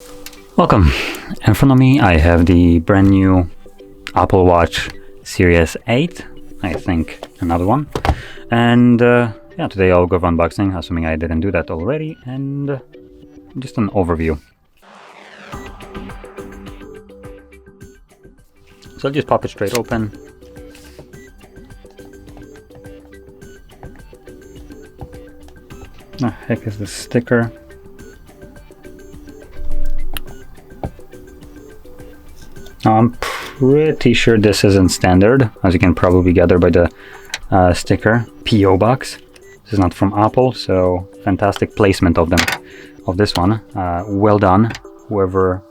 Welcome. In front of me I have the brand new Apple Watch Series 8, I think another one. And yeah, today I'll go over unboxing, assuming I didn't do that already, and just an overview. So I'll just pop it straight open. The heck is this sticker? Now, I'm pretty sure this isn't standard, as you can probably gather by the sticker. PO box. This is not from Apple, so fantastic placement of them, of this one. Well done, whoever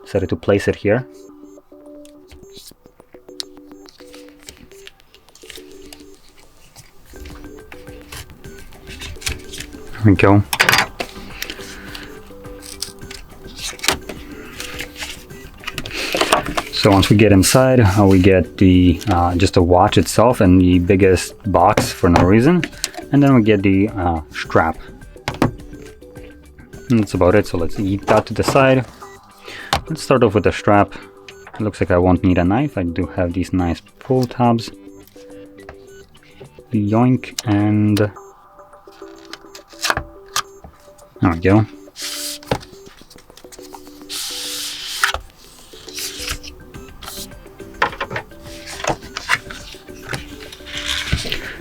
decided to place it here. There we go. So once we get inside, we get the just the watch itself and the biggest box for no reason, and then we get the strap. And that's about it. So let's eat that to the side. Let's start off with the strap. It looks like I won't need a knife. I do have these nice pull tabs. Yoink, and there we go.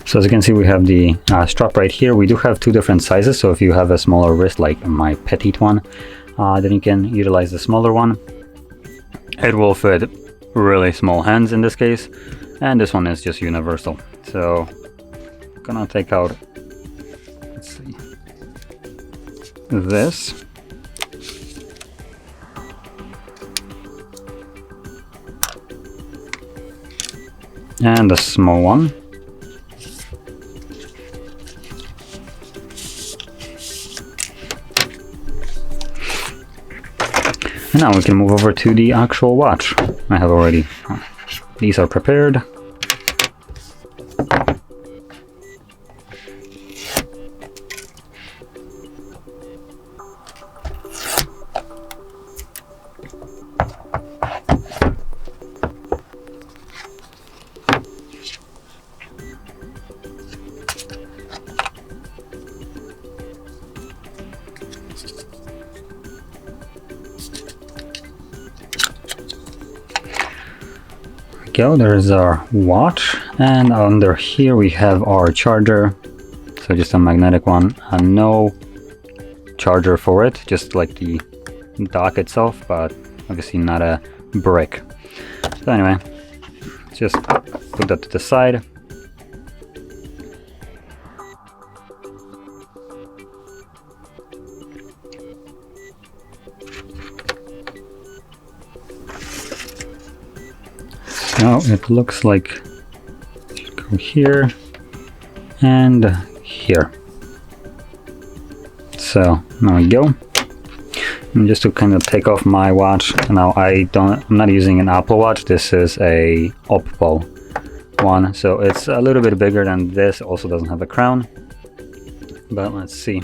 So as you can see, we have the strap right here. We do have two different sizes, so if you have a smaller wrist like my petite one, then you can utilize the smaller one. It will fit really small hands in this case, and this one is just universal. So I'm gonna take out, let's see, this. And the small one. And now we can move over to the actual watch. I have already, these are prepared. Go, there's our watch, and under here we have our charger. So just a magnetic one, no charger for it, just like the dock itself, but obviously not a brick. So anyway, just put that to the side. So it looks like, go here and here. So there we go. And just to kind of take off my watch. Now I'm not using an Apple Watch. This is a Oppo one, so it's a little bit bigger than this. Also doesn't have a crown. But let's see.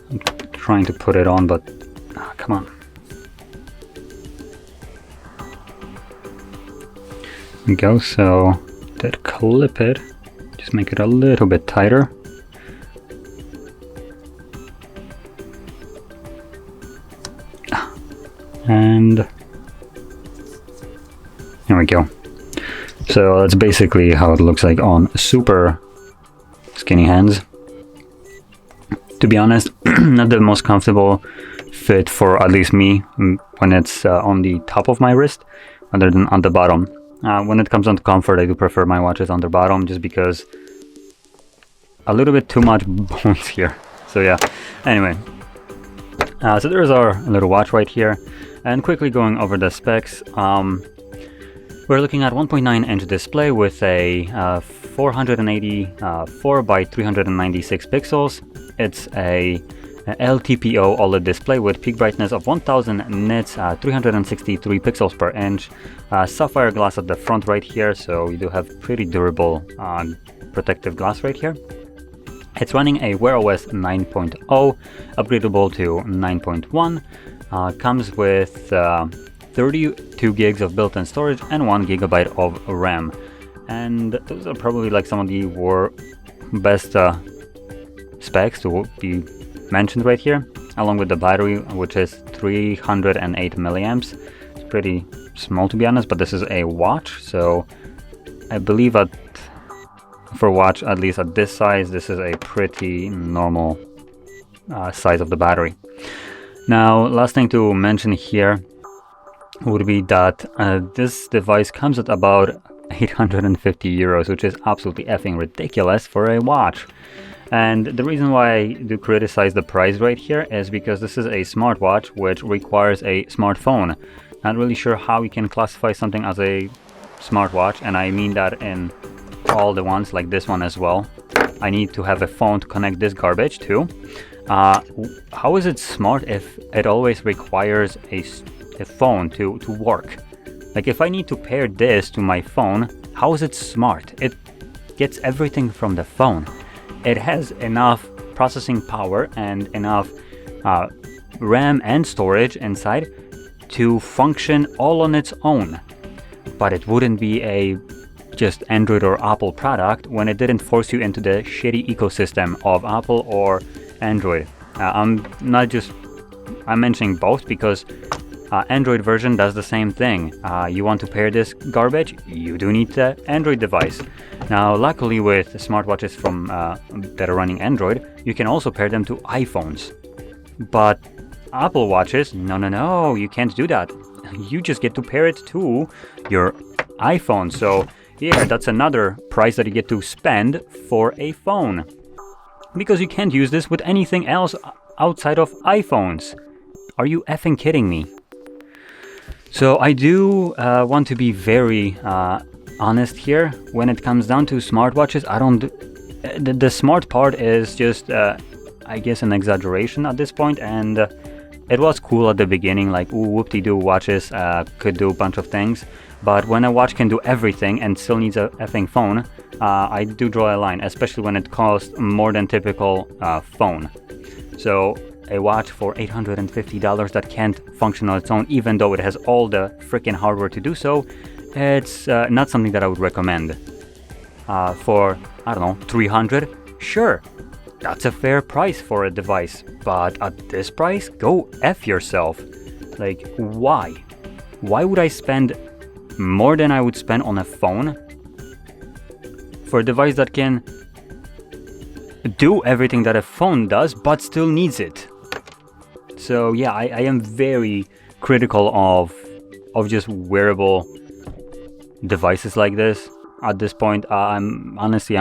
I'm trying to put it on, but come on. There we go, so that clip it, just make it a little bit tighter. And there we go. So that's basically how it looks like on super skinny hands. To be honest, not the most comfortable fit for at least me when it's on the top of my wrist, other than on the bottom. When it comes down to comfort, I do prefer my watches on the bottom, just because a little bit too much bones here. So yeah, anyway. So there's our little watch right here. And quickly going over the specs, we're looking at 1.9-inch display with a 484 by 396 pixels. It's a LTPO OLED display with peak brightness of 1000 nits, 363 pixels per inch, sapphire glass at the front right here, so we do have pretty durable protective glass right here. It's running a Wear OS 9.0, upgradable to 9.1, comes with 32 gigs of built-in storage and 1 gigabyte of RAM. And those are probably like some of the best specs to be mentioned right here, along with the battery, which is 308 milliamps. It's pretty small, to be honest, but this is a watch, so I believe for watch, at least at this size, this is a pretty normal size of the battery. Now, last thing to mention here would be that this device comes at about 850 euros, which is absolutely effing ridiculous for a watch. And the reason why I do criticize the price right here is because this is a smartwatch which requires a smartphone. Not really sure how you can classify something as a smartwatch, and I mean that in all the ones, like this one as well. I need to have a phone to connect this garbage to. How is it smart if it always requires a phone to work? Like, if I need to pair this to my phone, how is it smart? It gets everything from the phone. It has enough processing power and enough RAM and storage inside to function all on its own. But it wouldn't be a just Android or Apple product when it didn't force you into the shitty ecosystem of Apple or Android. I'm mentioning both because Android version does the same thing. You want to pair this garbage, you do need the Android device. Now, luckily with smartwatches from that are running Android, you can also pair them to iPhones. But Apple watches, no, you can't do that. You just get to pair it to your iPhone. So yeah, that's another price that you get to spend for a phone, because you can't use this with anything else outside of iPhones. Are you effing kidding me? So I do want to be very honest here. When it comes down to smartwatches, the smart part is just I guess an exaggeration at this point, and it was cool at the beginning, like, ooh, whoop-de-doo, watches could do a bunch of things. But when a watch can do everything and still needs a effing phone, I do draw a line, especially when it costs more than typical phone. So a watch for $850 that can't function on its own, even though it has all the freaking hardware to do so, it's not something that I would recommend. For, I don't know, $300? Sure, that's a fair price for a device. But at this price, go F yourself. Like, why? Why would I spend more than I would spend on a phone for a device that can do everything that a phone does but still needs it? So yeah, I am very critical of just wearable devices like this at this point. I'm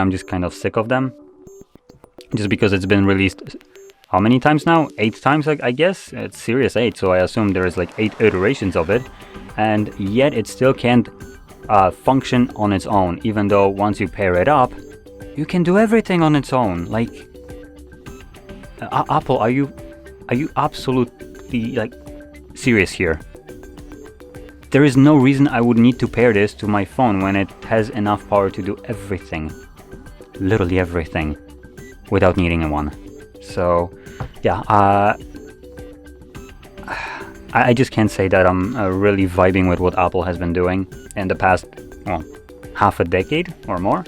just kind of sick of them, just because it's been released how many times now? 8 times, I guess. It's Series 8, so I assume there is like 8 iterations of it, and yet it still can't function on its own, even though once you pair it up, you can do everything on its own. Like, Apple, are you absolutely, like, serious here? There is no reason I would need to pair this to my phone when it has enough power to do everything, literally everything, without needing a one. So yeah, I just can't say that I'm really vibing with what Apple has been doing in the past, well, half a decade or more.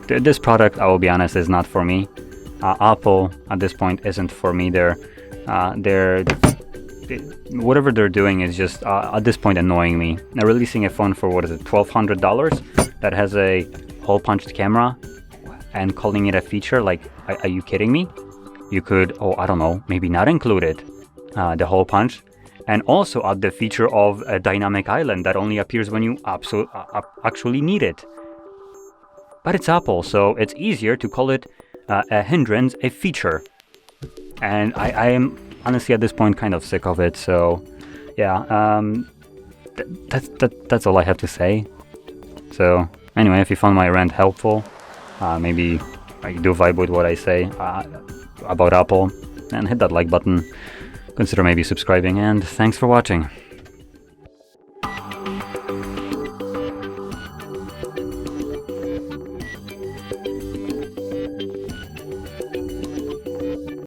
This product, I will be honest, is not for me. Apple at this point isn't for me. Whatever they're doing is just at this point annoying me. They're releasing a phone for, what is it, $1,200 that has a hole punched camera and calling it a feature. Like, are you kidding me? You could, I don't know, maybe not include it, the hole punch, and also add the feature of a dynamic island that only appears when you actually need it. But it's Apple, so it's easier to call it a hindrance, a feature. And I am honestly at this point kind of sick of it. So yeah, that's all I have to say. So anyway, if you found my rant helpful, maybe I do vibe with what I say about Apple, and hit that like button. Consider maybe subscribing, and thanks for watching.